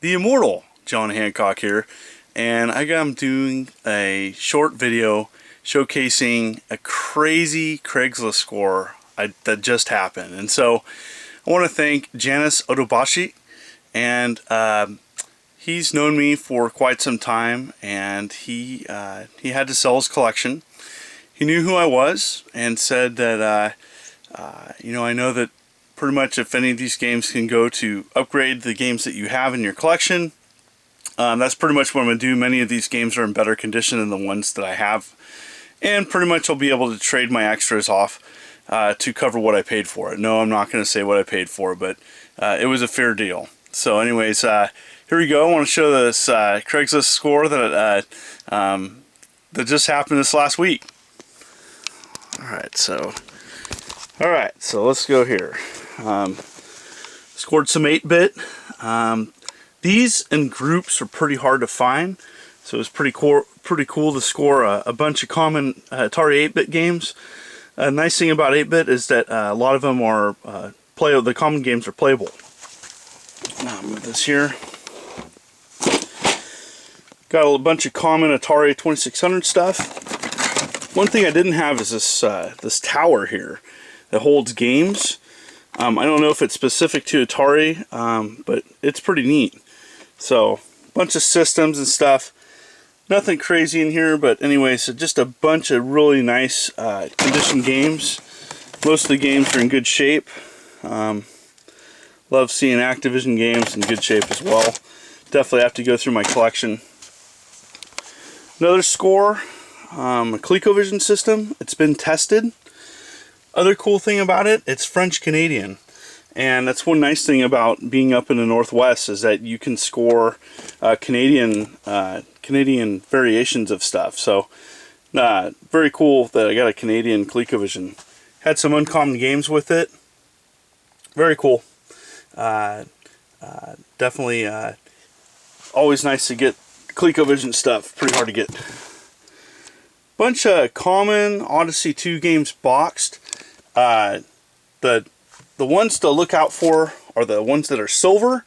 the Immortal, John Hancock here, and I'm doing a short video showcasing a crazy Craigslist score that just happened. And so I want to thank Janis and he's known me for quite some time, and he had to sell his collection. He knew who I was and said that I know that pretty much if any of these games can go to upgrade the games that you have in your collection, that's pretty much what I'm going to do. Many of these games are in better condition than the ones that I have, and pretty much I'll be able to trade my extras off to cover what I paid for it. No, I'm not going to say what I paid for, but it was a fair deal. So anyways, here we go. I want to show this Craigslist score that just happened this last week. Alright, so let's go here. Scored some 8-bit. These in groups are pretty hard to find, so it's pretty cool to score a bunch of common Atari 8-bit games. Nice thing about 8-bit is that a lot of them are playable. The common games are playable. Now move this here. Got a bunch of common Atari 2600 stuff. One thing I didn't have is this tower here that holds games. I don't know if it's specific to Atari, but it's pretty neat. So, a bunch of systems and stuff. Nothing crazy in here, but anyway, so just a bunch of really nice condition games. Most of the games are in good shape. Love seeing Activision games in good shape as well. Definitely have to go through my collection. Another score, a ColecoVision system. It's been tested. Other cool thing about it, it's French Canadian, and that's one nice thing about being up in the Northwest is that you can score Canadian variations of stuff. So very cool that I got a Canadian ColecoVision. Had some uncommon games with it. Very cool. Definitely always nice to get ColecoVision stuff. Pretty hard to get. Bunch of common Odyssey 2 games boxed. The ones to look out for are the ones that are silver,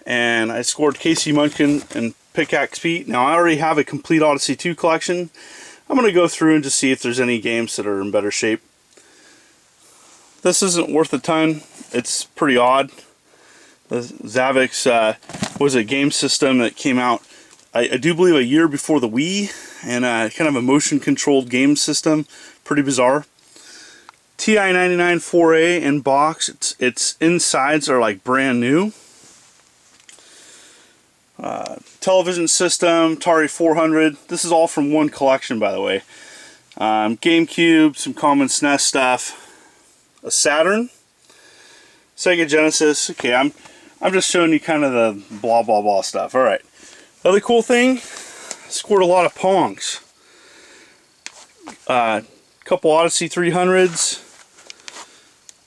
and I scored Casey Munkin and Pickaxe Pete. Now I already have a complete Odyssey 2 collection. I'm going to go through and just see if there's any games that are in better shape. This isn't worth a ton. It's pretty odd. The Zavix was a game system that came out, I do believe, a year before the Wii, and kind of a motion controlled game system. Pretty bizarre. TI-99 4A in box. Its insides are like brand new. Television system, Atari 400. This is all from one collection, by the way. GameCube, some common SNES stuff. A Saturn. Sega Genesis. Okay, I'm just showing you kind of the blah blah blah stuff. All right. Other cool thing, scored a lot of Pongs. Couple Odyssey 300s.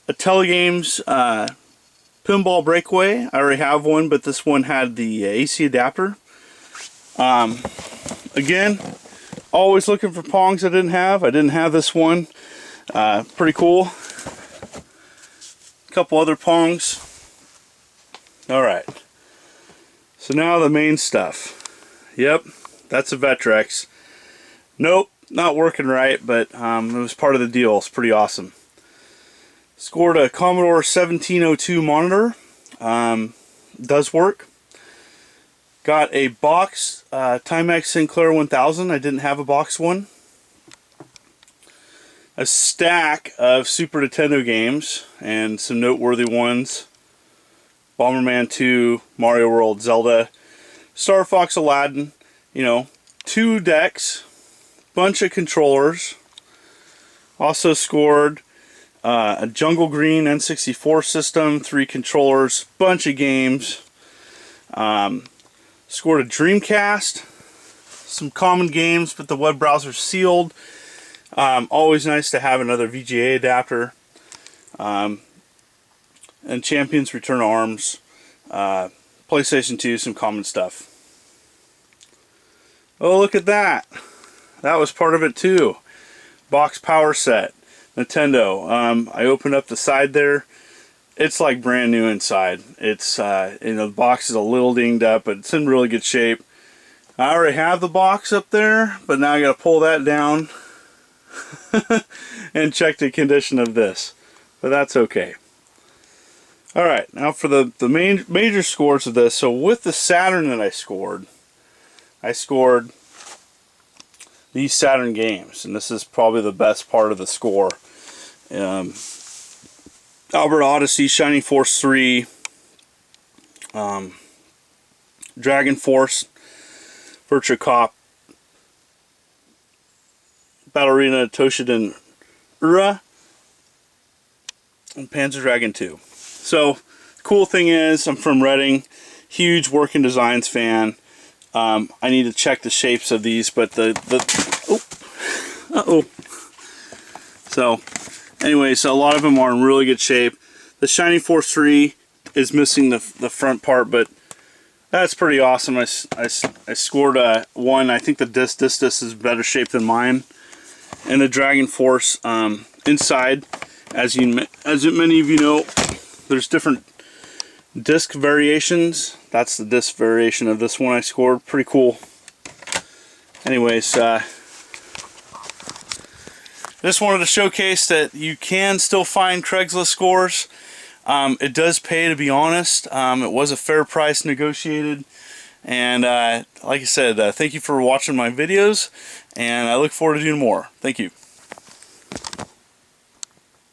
A Telegames Pinball Breakaway. I already have one, but this one had the AC adapter. Again, always looking for Pongs I didn't have. I didn't have this one. Pretty cool. A couple other Pongs. Alright. So now the main stuff. Yep, that's a Vectrex. Nope, not working right, but it was part of the deal. It's pretty awesome. Scored a Commodore 1702 monitor. Does work. Got a box Timex Sinclair 1000. I didn't have a box one. A stack of Super Nintendo games and some noteworthy ones. Bomberman 2, Mario World, Zelda, Star Fox, Aladdin. 2 decks, bunch of controllers. Also scored a Jungle Green N64 system, 3 controllers, bunch of games. Scored a Dreamcast, some common games, but the web browser's sealed. Always nice to have another VGA adapter. And Champions Return to Arms. PlayStation 2, some common stuff. Oh, look at that. That was part of it too. Box power set. Nintendo. I opened up the side there. it's like brand new inside. It's the box is a little dinged up, but it's in really good shape. I already have the box up there, but now I got to pull that down and check the condition of this. But that's okay. All right, now for the major scores of this. So with the Saturn that I scored these Saturn games, and this is probably the best part of the score. Albert Odyssey, Shining Force 3, Dragon Force, Virtua Cop, Ballerina Toshinden Ura, and Panzer Dragon 2. So, cool thing is, I'm from Reading, huge Working Designs fan. I need to check the shapes of these, but So, anyways, a lot of them are in really good shape. The Shining Force 3 is missing the front part, but that's pretty awesome. I scored a 1. I think the disc is better shape than mine. And the Dragon Force inside, as many of you know, there's different disc variations. That's the disc variation of this one I scored. Pretty cool. Anyways, just wanted to showcase that you can still find Craigslist scores. It does pay, to be honest. It was a fair price negotiated. And like I said, thank you for watching my videos, and I look forward to doing more. Thank you.